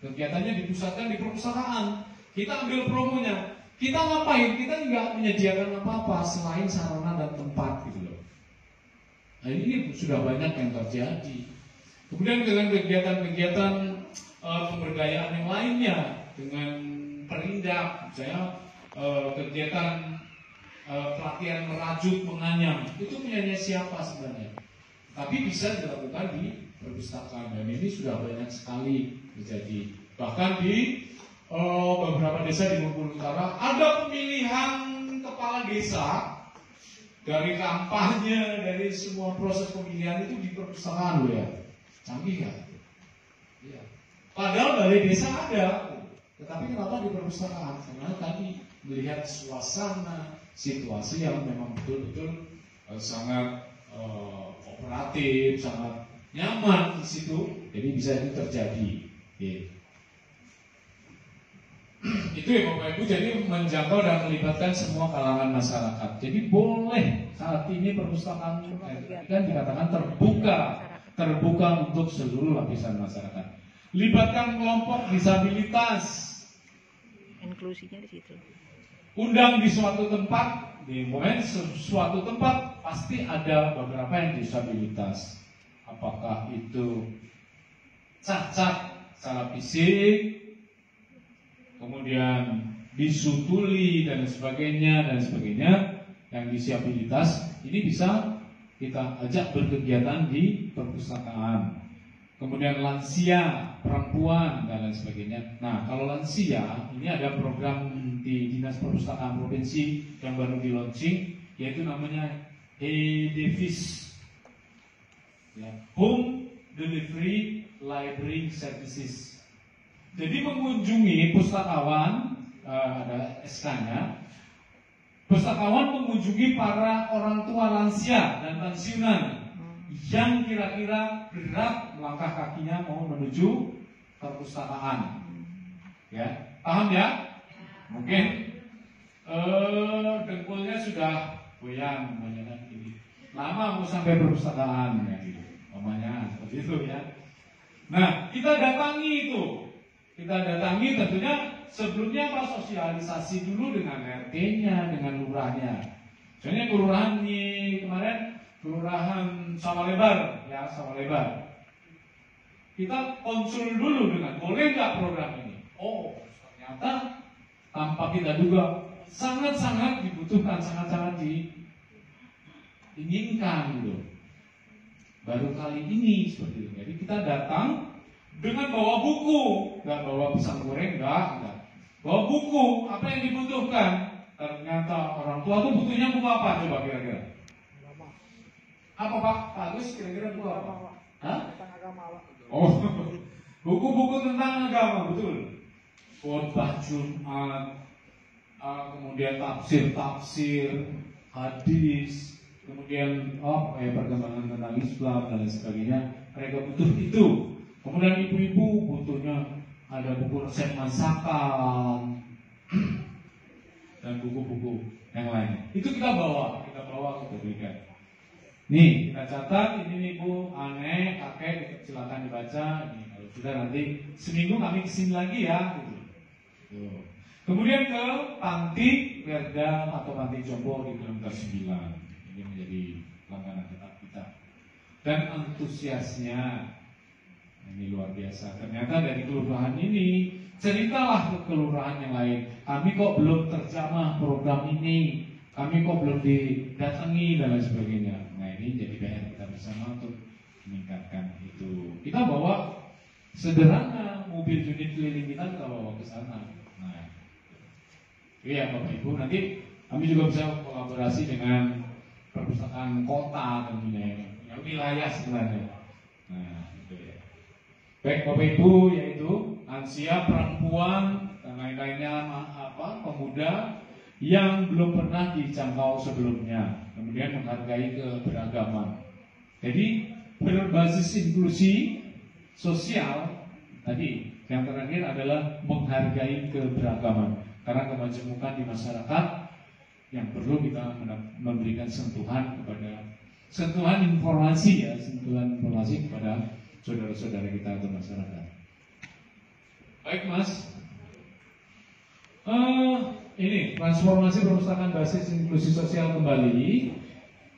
Kegiatannya dipusatkan di perpustakaan. Kita ambil promonya. Kita ngapain? Kita nggak menyediakan apa-apa selain sarana dan tempat gitu loh. Nah ini sudah banyak yang terjadi. Kemudian dengan kegiatan-kegiatan pemberdayaan yang lainnya, dengan perindak, misalnya kegiatan pelatihan merajut, menganyam, itu punyanya siapa sebenarnya? Tapi bisa dilakukan di perpustakaan, dan ini sudah banyak sekali terjadi. Bahkan di beberapa desa di Bengkulu Utara ada pemilihan kepala desa dari kampanye, dari semua proses pemilihan itu di perpustakaan loh ya. Canggih kan? Ya. Padahal balai desa ada, tetapi kenapa di perpustakaan? Karena tadi melihat suasana, situasi yang memang betul-betul sangat kooperatif, sangat nyaman di situ, jadi bisa itu terjadi. Itu ya Bapak Ibu, jadi menjangkau dan melibatkan semua kalangan masyarakat. Jadi boleh saat ini perpustakaan kan dikatakan terbuka untuk seluruh lapisan masyarakat. Libatkan kelompok disabilitas. Inklusinya di situ. Undang di suatu tempat, di suatu tempat pasti ada beberapa yang disabilitas. Apakah itu cacat secara fisik, kemudian disutuli dan sebagainya, yang disabilitas ini bisa kita ajak berkegiatan di perpustakaan. Kemudian lansia, perempuan dan lain sebagainya. Nah, kalau lansia ini ada program di Dinas Perpustakaan Provinsi yang baru di launching, yaitu namanya HDFIS, ya, Home Delivery Library Services. Jadi mengunjungi pustakawan, ada SK-nya. Pustakawan mengunjungi para orang tua lansia dan pensiunan yang kira-kira berat melangkah kakinya mau menuju perpustakaan. Ya, paham ya? Mungkin dengkulnya sudah goyang, namanya ini. Lama mau sampai perpustakaan, ya gitu. Namanya seperti itu ya. Nah, kita datangi itu. Kita datangi tentunya sebelumnya apa, sosialisasi dulu dengan RT-nya, dengan lurahnya. Soalnya kelurahan ini kemarin kelurahan Sawalebar, ya Sawalebar. Kita konsul dulu dengan boleh nggak program ini? Oh, ternyata tanpa kita duga sangat-sangat dibutuhkan, sangat-sangat diinginkan gitu. Baru kali ini seperti itu. Jadi kita datang dengan bawa buku, nggak bawa pisang goreng, enggak. Bawa buku, apa yang dibutuhkan? Ternyata orang tua tuh butuhnya buku apa coba kira-kira? Apa Pak? Pak Agus kira-kira buku apa? Hah? Tentang agama. Oh, buku-buku tentang agama, betul. Khotbah Jumat, kemudian tafsir, hadis, kemudian perkembangan tentang Islam dan lain sebagainya. Mereka butuh itu. Kemudian ibu-ibu butuhnya ada buku resep masakan dan buku-buku yang lain. Itu kita bawa, kita berikan. Nih, kita catat, ini nih Bu, aneh, kakek, silakan dibaca. Ini kalau sudah nanti seminggu kami kesini lagi ya. Gitu. Tuh. Kemudian ke panti Werda atau panti Jombo di kilometer 9. Ini menjadi langganan tetap kita. Dan antusiasnya ini luar biasa. Ternyata dari kelurahan ini ceritalah ke kelurahan yang lain. Kami kok belum terjamah program ini. Kami kok belum didatangi dan lain sebagainya. Nah ini jadi PR kita bersama untuk meningkatkan itu. Kita bawa sederhana mobil unit keliling kita bawa ke sana. Nah, iya Bapak Ibu, nanti kami juga bisa kolaborasi dengan perpustakaan kota tentunya, yang wilayah sebenarnya. Nah, itu ya. Baik Bapak Ibu, yaitu lansia, perempuan dan lain-lainnya, pemuda yang belum pernah dijangkau sebelumnya, kemudian menghargai keberagaman. Jadi berbasis inklusi sosial tadi, yang terakhir adalah menghargai keberagaman, karena kemajemukan di masyarakat yang perlu kita memberikan sentuhan informasi kepada saudara-saudara kita atau masyarakat. Baik Mas. Ini transformasi perpustakaan basis inklusi sosial kembali.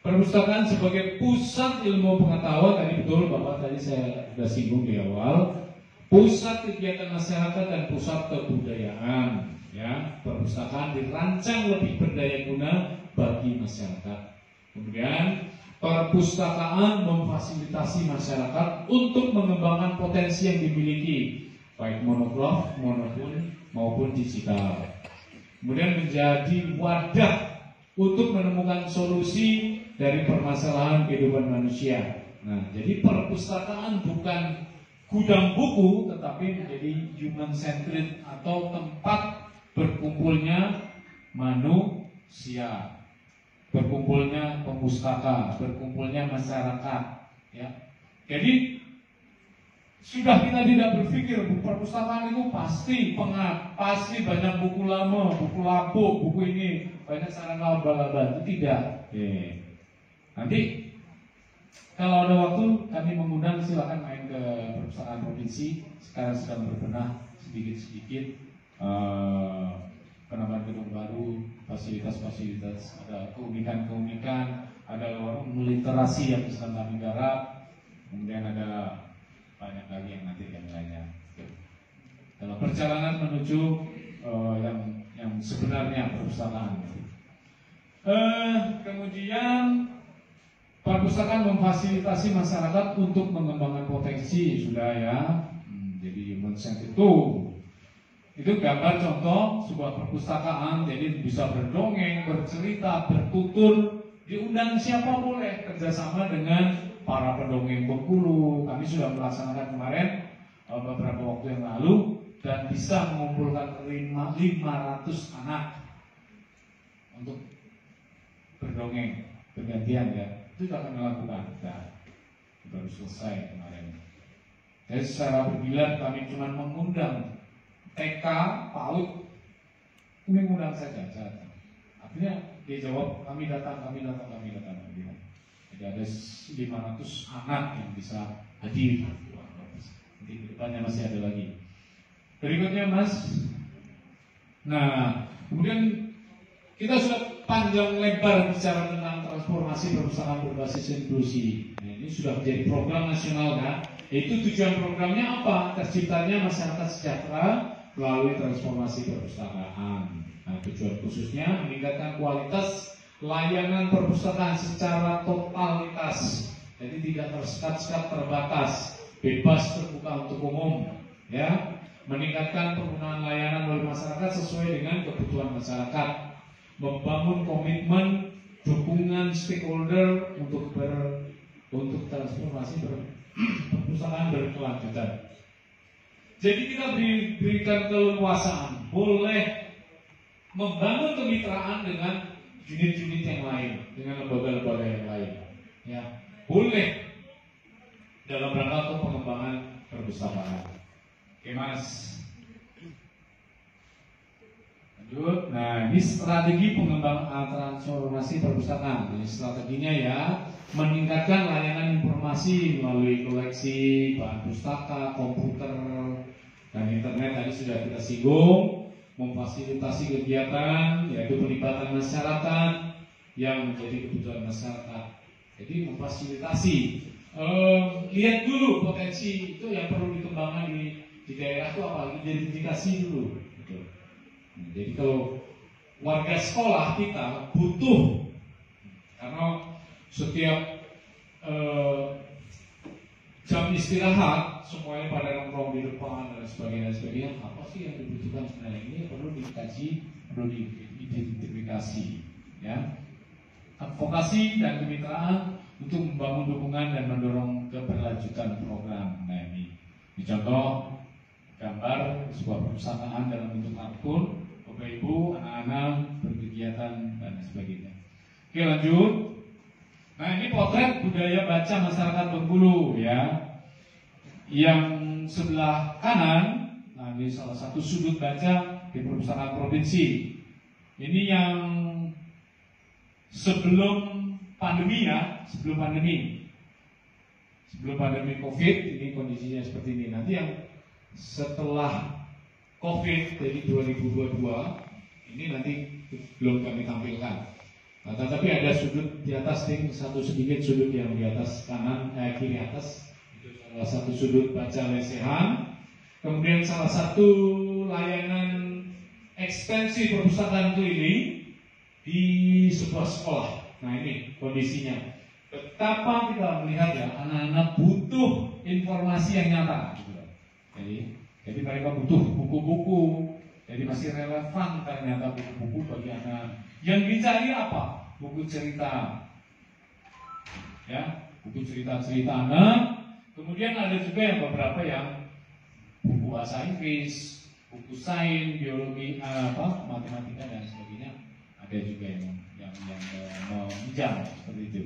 Perpustakaan sebagai pusat ilmu pengetahuan, tadi betul Bapak tadi saya sudah singgung di awal. Pusat kegiatan masyarakat dan pusat kebudayaan. Ya, perpustakaan dirancang lebih berdaya guna bagi masyarakat. Kemudian perpustakaan memfasilitasi masyarakat untuk mengembangkan potensi yang dimiliki, baik monograf maupun digital. Kemudian menjadi wadah untuk menemukan solusi dari permasalahan kehidupan manusia. Nah, jadi perpustakaan bukan gudang buku, tetapi menjadi human centered atau tempat berkumpulnya manusia, berkumpulnya pemustaka, berkumpulnya masyarakat. Ya, jadi sudah kita tidak berpikir perpustakaan itu pasti pengap, pasti banyak buku lama, buku lapuk, buku ini banyak sarana abal-abal. Itu tidak. Nanti kalau ada waktu kami mengundang, silakan main ke perpustakaan provinsi. Sekarang sedang berbenah sedikit-sedikit, penambahan gedung baru, fasilitas-fasilitas, ada keunikan-keunikan, ada warung literasi yang sedang kami garap, kemudian ada banyak lagi yang lainnya. Dalam perjalanan menuju yang sebenarnya perpustakaan. Kemudian perpustakaan memfasilitasi masyarakat untuk mengembangkan potensi, sudah ya. Jadi konsep itu gambar contoh sebuah perpustakaan. Jadi bisa berdongeng, bercerita, bertutur, diundang siapa boleh, kerjasama dengan para pendongeng Bengkulu. Kami sudah melaksanakan kemarin beberapa waktu yang lalu dan bisa mengumpulkan 500 anak untuk berdongeng bergantian ya. Itu sudah kami lakukan. Nah, baru selesai kemarin. Jadi secara bergilir kami cuma mengundang TK, PAUD, kami mengundang saja. Artinya dia jawab kami datang. Jadi ada 500 anak yang bisa hadir. Nanti depannya masih ada lagi. Berikutnya Mas. Nah, kemudian kita sudah panjang lebar bicara tentang transformasi perpustakaan berbasis inklusi. Nah, ini sudah menjadi program nasional kan? Itu tujuan programnya apa? Terciptanya masyarakat sejahtera melalui transformasi perpustakaan. Nah, tujuan khususnya meningkatkan kualitas layanan perpustakaan secara totalitas. Jadi tidak tersekat-sekat, terbatas, bebas terbuka untuk umum, ya. Meningkatkan penggunaan layanan oleh masyarakat sesuai dengan kebutuhan masyarakat. Membangun komitmen dukungan stakeholder untuk transformasi perpustakaan berkelanjutan. Jadi kita berikan keleluasaan, boleh membangun kemitraan dengan unit-unit yang lain, dengan lembaga-lembaga yang lain, ya boleh dalam rangka untuk pengembangan perpustakaan. Oke Mas, lanjut. Nah, ini strategi pengembangan transformasi perpustakaan. Ini strateginya ya, meningkatkan layanan informasi melalui koleksi, bahan pustaka, komputer, dan internet. Tadi sudah kita singgung. Memfasilitasi kegiatan, yaitu pelibatan masyarakat yang menjadi kebutuhan masyarakat. Jadi memfasilitasi. Lihat dulu potensi itu yang perlu dikembangkan di daerah itu apa? Identifikasi dulu. Jadi kalau warga sekolah kita butuh, karena setiap jam istirahat semuanya pada nongkrong di depan dan sebagainya. Apa sih yang dibutuhkan sebenarnya? Ini perlu dikaji, perlu diidentifikasi, ya. Advokasi dan kemitraan untuk membangun dukungan dan mendorong keberlanjutan program. Nah, ini contoh gambar sebuah perpustakaan dalam bentuk akun, Bapak Ibu, anak-anak berkegiatan dan sebagainya. Oke, lanjut. Nah, ini potret budaya baca masyarakat Bengkulu, ya. Yang sebelah kanan, nah ini salah satu sudut baca di perpustakaan provinsi. Ini yang sebelum pandemi ya, sebelum pandemi COVID, ini kondisinya seperti ini. Nanti yang setelah COVID dari 2022 ini nanti belum kami tampilkan. Nah, tetapi ada sudut di atas, satu sedikit sudut yang di atas kanan, kiri atas, itu salah satu sudut baca lesehan. Kemudian salah satu layanan ekstensi perpustakaan keliling di sebuah sekolah. Nah ini kondisinya. Betapa kita melihat ya, anak-anak butuh informasi yang nyata. Jadi mereka butuh buku-buku. Jadi masih relevan ternyata buku-buku bagi anak. Yang dicari apa? Buku cerita. Ya, buku cerita-cerita anak. Kemudian ada juga yang beberapa yang buku bahasa Inggris, buku sains, biologi, matematika dan sebagainya. Ada juga yang meminjam seperti itu.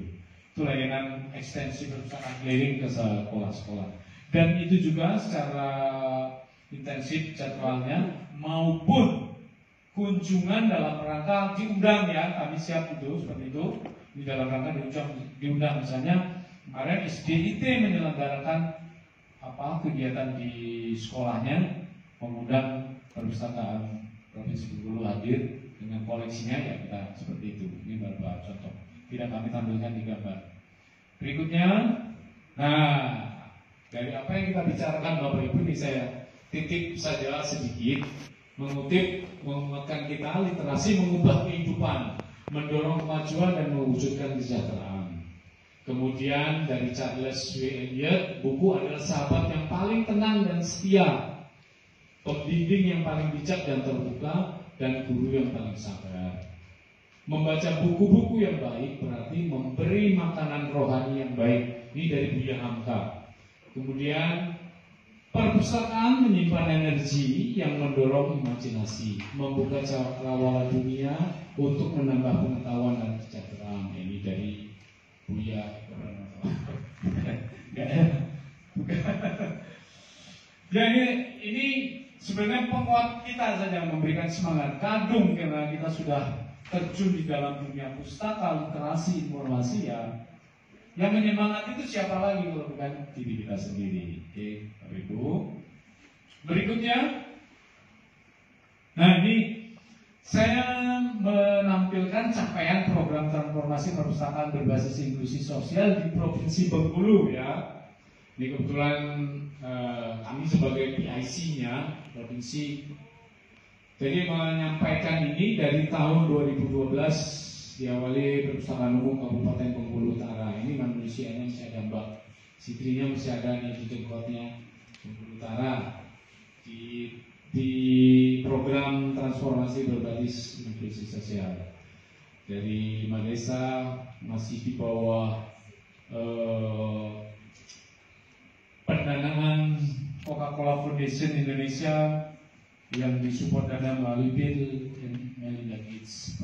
Itu layanan ekstensi perpustakaan keliling ke sekolah-sekolah. Dan itu juga secara intensif jadwalnya maupun kunjungan dalam rangka diundang ya, kami siap itu seperti itu di dalam rangka diundang misalnya kemarin SDIT menyelenggarakan kegiatan di sekolahnya, mengundang perpustakaan Provinsi Bengkulu hadir dengan koleksinya ya, kita seperti itu. Ini beberapa contoh, tidak kami tampilkan di gambar berikutnya. Nah, dari apa yang kita bicarakan Bapak Ibu ini saya titip saja sedikit, menguatkan kita literasi mengubah kehidupan, mendorong kemajuan dan mewujudkan kesejahteraan. Kemudian dari Charles W. Eliot, buku adalah sahabat yang paling tenang dan setia, pembimbing yang paling bijak dan terbuka, dan guru yang paling sabar. Membaca buku-buku yang baik berarti memberi makanan rohani yang baik. Ini dari Buya Hamka. Kemudian perpustakaan menyimpan energi yang mendorong imajinasi, membuka cakrawala dunia untuk menambah pengetahuan dan kesejahteraan. Ini dari Buya. Ya ini sebenarnya penguat kita saja yang memberikan semangat. Kadung karena kita sudah terjun di dalam dunia pustaka, literasi, informasi ya. Yang menyemangati itu siapa lagi kalau bukan diri kita sendiri. Oke, Bapak Ibu. Berikutnya, nah ini saya menampilkan capaian program transformasi perpustakaan berbasis inklusi sosial di Provinsi Bengkulu ya. Ini kebetulan kami sebagai PIC-nya provinsi, jadi menyampaikan ini dari tahun 2012. Diawali perpustakaan umum Kabupaten Bengkulu Utara. Ini manusianya masih ada Mbak Sitrinya, masih ada nih di jengkotnya Bengkulu Utara di program transformasi berbasis inklusi sosial. Dari 5 desa masih di bawah pendanaan Coca-Cola Foundation Indonesia yang disupport dana melalui Bill and Melinda Gates.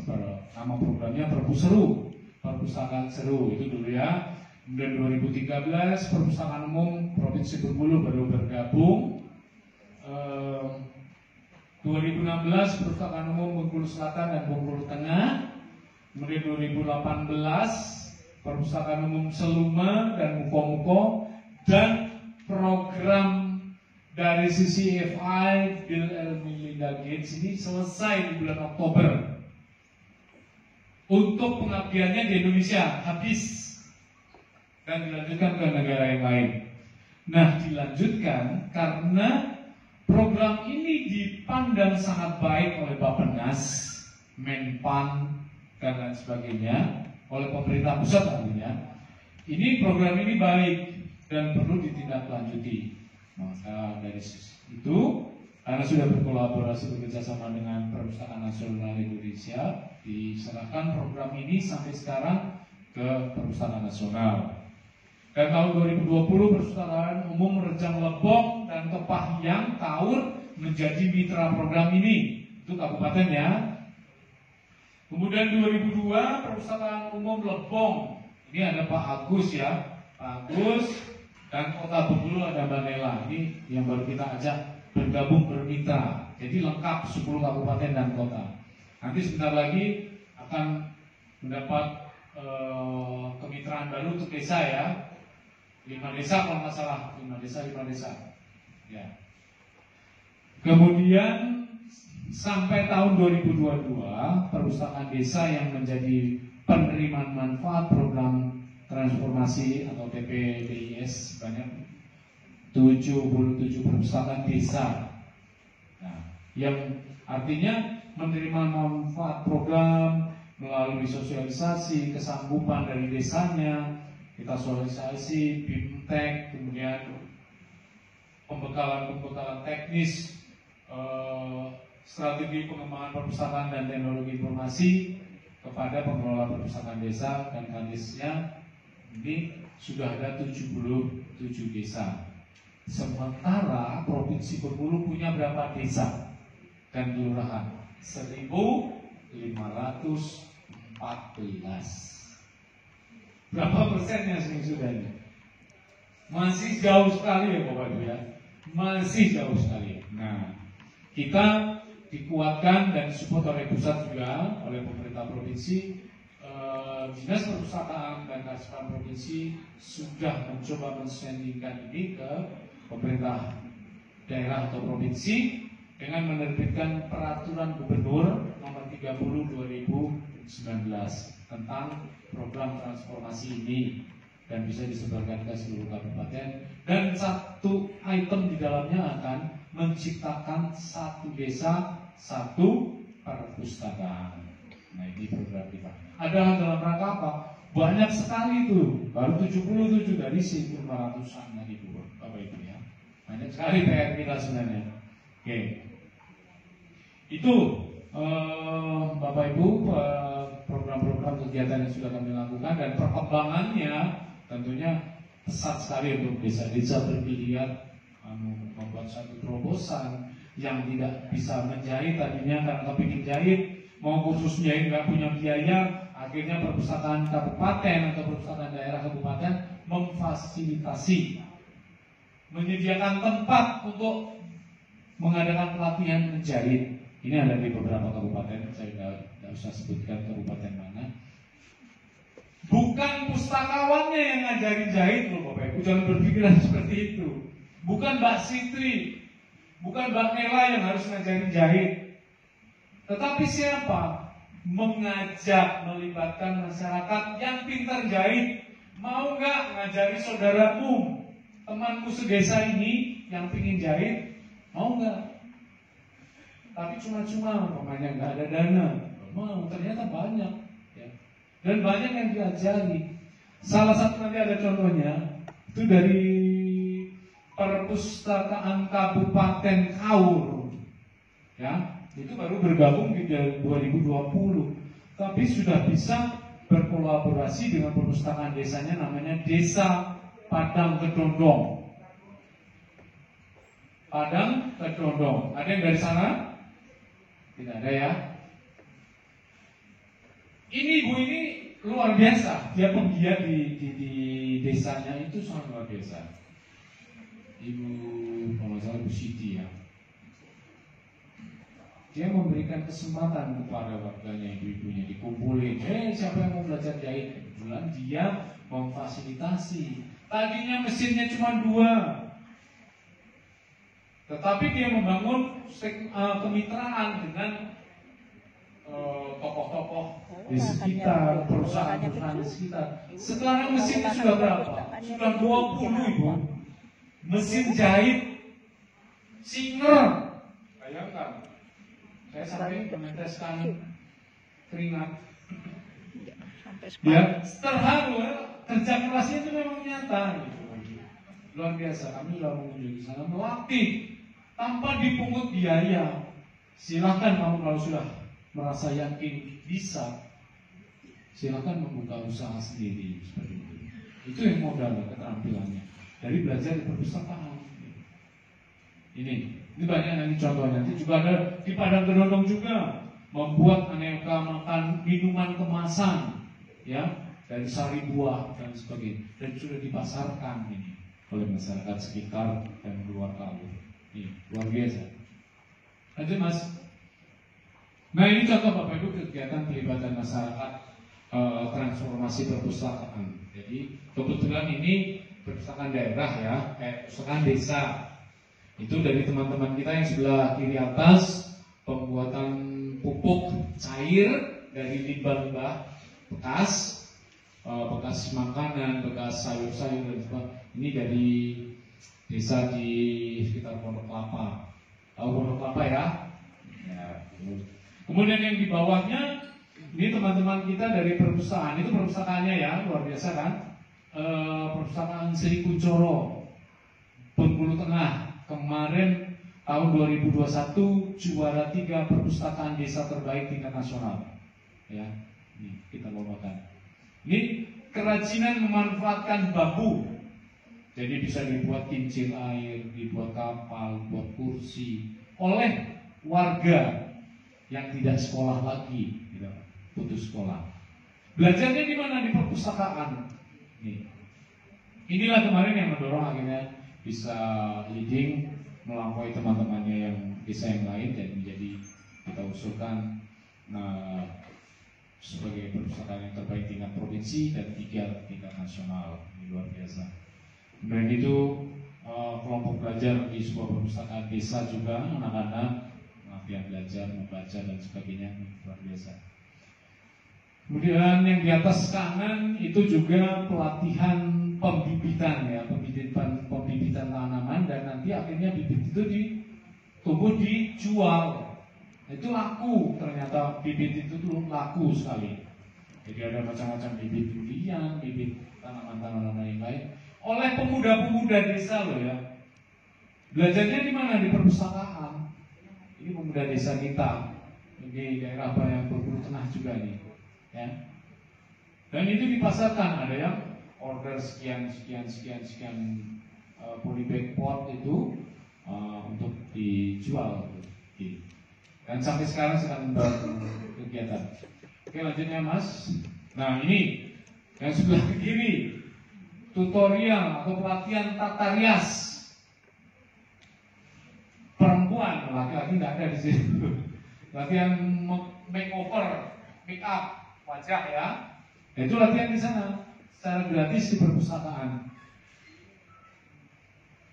Nama programnya Perpu Seru, Perpustakaan Seru itu dulu ya. Kemudian 2013 Perpustakaan Umum Provinsi Bengkulu baru bergabung. 2016 Perpustakaan Umum Bengkulu Selatan dan Bengkulu Tengah. Kemudian 2018 Perpustakaan Umum Seluma dan Muko-Muko, dan program dari sisi EFI Bill and Melinda Gates ini selesai di bulan Oktober. Untuk pengabdiannya di Indonesia habis dan dilanjutkan ke negara yang lain. Nah, dilanjutkan karena program ini dipandang sangat baik oleh Bappenas, Menpan dan lain sebagainya, oleh pemerintah pusat artinya. Ini program ini baik dan perlu ditindaklanjuti. Maka dari itu, karena sudah berkolaborasi bekerjasama dengan Perpustakaan Nasional Indonesia, diserahkan program ini sampai sekarang ke Perpustakaan Nasional. Dan tahun 2020 Perpustakaan Umum Rejang Lebong dan Kepahyang Kaur menjadi mitra program ini. Itu kabupatennya. Kemudian 2002 Perpustakaan Umum Lebong, ini ada Pak Agus ya, Pak Agus. Dan Kota Bengkulu ada Mbak Nela. Ini yang baru kita ajak bergabung bermitra. Jadi lengkap 10 kabupaten dan kota. Nanti sebentar lagi akan mendapat kemitraan baru untuk desa ya. 5 desa kalau nggak salah, 5 desa. Ya. Kemudian sampai tahun 2022 perpustakaan desa yang menjadi penerimaan manfaat program transformasi atau TPDIS sebanyak 77 perpustakaan desa. Nah, yang artinya menerima manfaat program melalui sosialisasi, kesanggupan dari desanya, kita sosialisasi, BIMTEK, kemudian pembekalan teknis, strategi pengembangan perpustakaan dan teknologi informasi kepada pengelola perpustakaan desa dan kadesnya. Ini sudah ada 77 desa. Sementara Provinsi Bengkulu punya berapa desa dan kelurahan? 1.514. Berapa persennya sih sudah ini? Masih jauh sekali ya Bapak Ibu ya. Masih jauh sekali. Nah, kita dikuatkan dan disupport oleh pusat juga, oleh pemerintah provinsi. Dinas Perpustakaan dan Kearsipan Provinsi sudah mencoba mensendingkan ini ke pemerintah daerah atau provinsi dengan menerbitkan peraturan gubernur nomor 30 2019 tentang program transformasi ini dan bisa disebarkan ke seluruh kabupaten, dan satu item di dalamnya akan menciptakan satu desa satu perpustakaan. Nah, ini program kita. Ada dalam rangka apa? Banyak sekali itu, baru 77 dari 1.500-an tadi Bapak Ibu ya. Banyak sekali PR kita sebenarnya. Oke. Itu Bapak Ibu program-program kegiatan yang sudah kami lakukan, dan perkembangannya tentunya pesat sekali untuk desa-desa berpilihan membuat satu terobosan yang tidak bisa menjahit tadinya karena kepingin jahit, mau kursus jahit nggak punya biaya, akhirnya perpustakaan kabupaten atau perpustakaan daerah kabupaten memfasilitasi, menyediakan tempat untuk mengadakan pelatihan menjahit. Ini ada di beberapa kabupaten, saya tidak usah sebutkan kabupaten mana. Bukan pustakawannya yang ngajarin jahit loh Bapak Ibu, jangan berpikiran seperti itu. Bukan Mbak Sitri, bukan Mbak Nela yang harus ngajarin jahit. Tetapi siapa? Mengajak, melibatkan masyarakat yang pintar jahit. Mau nggak ngajari saudaramu, temanku sedesa ini yang pingin jahit? Mau nggak? Tapi cuma-cuma, pokoknya nggak ada dana. Mau, ternyata banyak. Ya. Dan banyak yang diajari. Salah satu nanti ada contohnya, itu dari Perpustakaan Kabupaten Kaur. Ya, itu baru bergabung di 2020. Tapi sudah bisa berkolaborasi dengan perpustakaan desanya, namanya Desa Padang Kedondong. Padang Kedondong. Ada yang dari sana? Tidak ada ya. Ini ibu ini luar biasa. Dia penggiat di desanya itu sangat luar biasa. Ibu, kalau salah Bu Siti ya. Dia memberikan kesempatan kepada warganya, ibu-ibunya dikumpulin. Siapa yang mau belajar jahit? Kebetulan dia memfasilitasi. Tadinya mesinnya cuma 2. Tetapi dia membangun kemitraan dengan tokoh-tokoh di sekitar, perusahaan-perusahaan di sekitar. Sekarang mesinnya sudah berapa? Sudah 20 Ibu. Mesin jahit Singer. Bayangkan. Saya sampai meneteskan keringat. Ya, terharu ya. Kerja kerasnya itu memang nyata gitu. Luar biasa. Kami sudah mengunjungi sana melatih tanpa dipungut biaya. Silakan kamu kalau sudah merasa yakin bisa, silakan membuka usaha sendiri seperti itu. Itu yang modal keterampilannya dari belajar di perpustakaan. Ini banyak nanti contohnya. Nanti juga ada di Padang Kedondong juga membuat aneka makan minuman kemasan, ya, dari sari buah dan sebagainya, dan sudah dipasarkan ini oleh masyarakat sekitar dan luar Kaur. Ini luar biasa. Lanjut Mas. Nah ini contoh Bapak Ibu kegiatan pelibatan masyarakat transformasi perpustakaan. Jadi kebetulan ini perpustakaan daerah ya, perpustakaan desa. Itu dari teman-teman kita yang sebelah kiri atas, pembuatan pupuk cair dari limbah-limbah bekas, bekas makanan, bekas sayur-sayur dan sebagainya. Ini dari desa di sekitar Pondok Kelapa. Tahu Pondok Kelapa ya? Ya. Kemudian yang di bawahnya ini teman-teman kita dari perpustakaan. Itu perpustakaannya ya, luar biasa kan? Perpustakaan Sri Kuncoro, Bengkulu Tengah. Kemarin tahun 2021 juara 3 perpustakaan desa terbaik tingkat nasional. Ya, ini kita bawakan. Ini kerajinan memanfaatkan bambu. Jadi bisa dibuat kincir air, dibuat kapal, buat kursi oleh warga yang tidak sekolah lagi, gitu, putus sekolah. Belajarnya di mana? Di perpustakaan. Nih. Inilah kemarin yang mendorong akhirnya bisa leading melampaui teman-temannya yang desa yang lain dan menjadi kita usulkan sebagai perpustakaan yang terbaik tingkat provinsi dan 3 tingkat nasional. Ini luar biasa. Kemudian itu kelompok belajar di sebuah perpustakaan desa juga, anak-anak latihan belajar, membaca dan sebagainya, luar biasa. Kemudian yang di atas kanan itu juga pelatihan pembibitan ya, pembibitan tanaman dan nanti akhirnya bibit itu tumbuh dijual. Itu laku, ternyata bibit itu tuh laku sekali. Jadi ada macam-macam bibit durian, bibit tanaman-tanaman yang lain oleh pemuda-pemuda desa loh ya. Belajarnya di mana? Di perpustakaan. Ini pemuda desa kita di daerah yang Bengkulu Tengah juga nih, ya. Dan itu dipasarkan, ada yang order sekian polybag pot itu untuk dijual. Dan sampai sekarang sedang berkegiatan. Oke, lanjutnya Mas. Nah ini yang sebelah kiri, tutorial atau pelatihan tata rias perempuan, laki-laki nggak ada di situ. Latihan makeover, make up wajah ya. Nah, itu latihan di sana secara gratis di perpustakaan.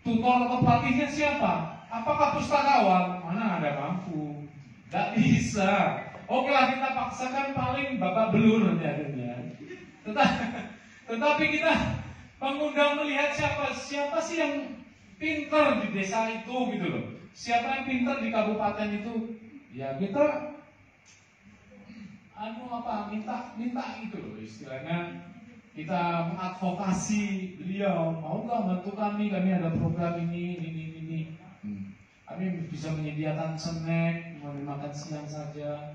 Tutor atau pelatihnya siapa? Apakah pustakawan? Mana ada mampu? Gak bisa. Oke lah kita paksakan paling bapak belur nanti akhirnya. Tetapi kita mengundang melihat siapa sih yang pintar di desa itu gitu loh. Siapa yang pintar di kabupaten itu? Ya kita minta gitu loh istilahnya. Kita mengadvokasi beliau, maukah bantu kami ada program ini. Kami bisa menyediakan snack, makan siang saja.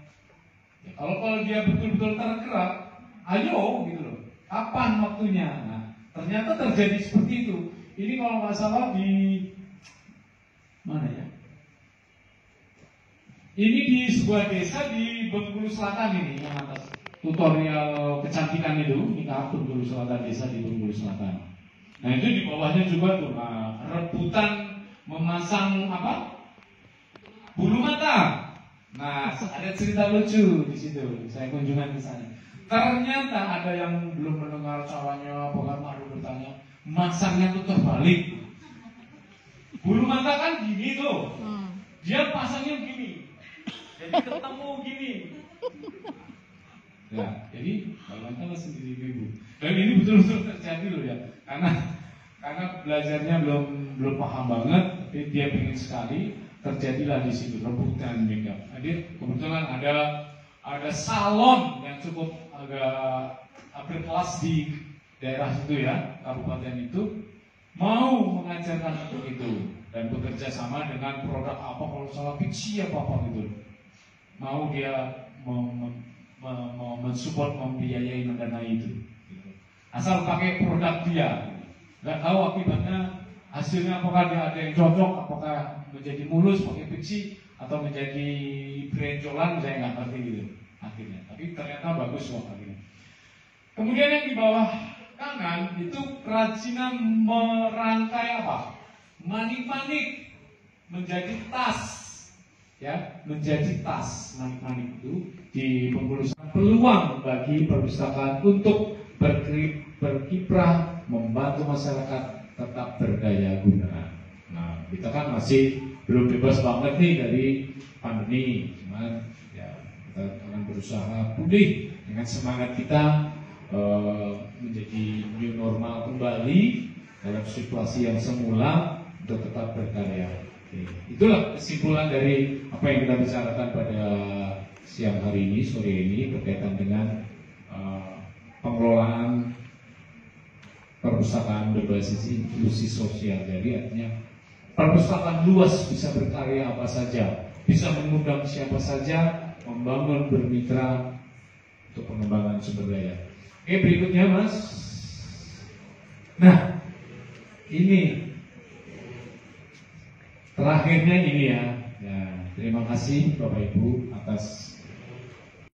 Ya, kalau dia betul-betul tergerak, ayo gitu loh. Kapan waktunya? Nah, ternyata terjadi seperti itu. Ini kalau nggak salah di mana ya? Ini di sebuah desa di Bengkulu Selatan ini yang atas. Tutorial kecantikan itu, ini Bengkulu Selatan, desa di Bengkulu Selatan. Nah itu di bawahnya juga tuh, rebutan memasang bulu mata. Nah ada cerita lucu di situ. Saya kunjungan ke sana. Ternyata ada yang belum mendengar caranya, bahkan baru bertanya, masangnya tuh terbalik. Bulu mata kan gini tuh, dia pasangnya gini, jadi ketemu gini. Ya, jadi bagaimana sendiri ibu. Dan ini betul-betul terjadi loh ya, karena belajarnya belum paham banget, tapi dia ingin sekali, terjadilah di situ rebutan makeup. Jadi kebetulan ada salon yang cukup agak berkelas di daerah situ ya, kabupaten itu mau mengajarkan untuk itu dan bekerja sama dengan produk apa kalau salah Pixi apa gitu. Mau dia mensupport, membiayai, mendanai itu. Asal pakai produk dia, nggak tahu akibatnya hasilnya apakah dia ada yang cocok, apakah menjadi mulus pakai Pixi atau menjadi brenjolan, saya nggak ngerti gitu akhirnya. Tapi ternyata bagus kok akhirnya. Kemudian yang di bawah kanan itu kerajinan merangkai manik-manik menjadi tas. Ya, menjadi tas manik-manik itu di Bengkulu. Peluang bagi perpustakaan untuk berkiprah membantu masyarakat tetap berdaya guna. Nah, kita kan masih belum bebas banget nih dari pandemi, cuman ya kita akan berusaha pulih dengan semangat kita menjadi new normal kembali dalam situasi yang semula untuk tetap berkarya. Oke. Itulah kesimpulan dari apa yang kita bicarakan pada siang hari ini, sore ini berkaitan dengan pengelolaan perpustakaan berbasis inklusi sosial. Jadi artinya perpustakaan luas, bisa berkarya apa saja, bisa mengundang siapa saja, membangun bermitra untuk pengembangan sumber daya. Oke, berikutnya Mas. Nah, ini terakhirnya ini ya. Ya, terima kasih Bapak Ibu atas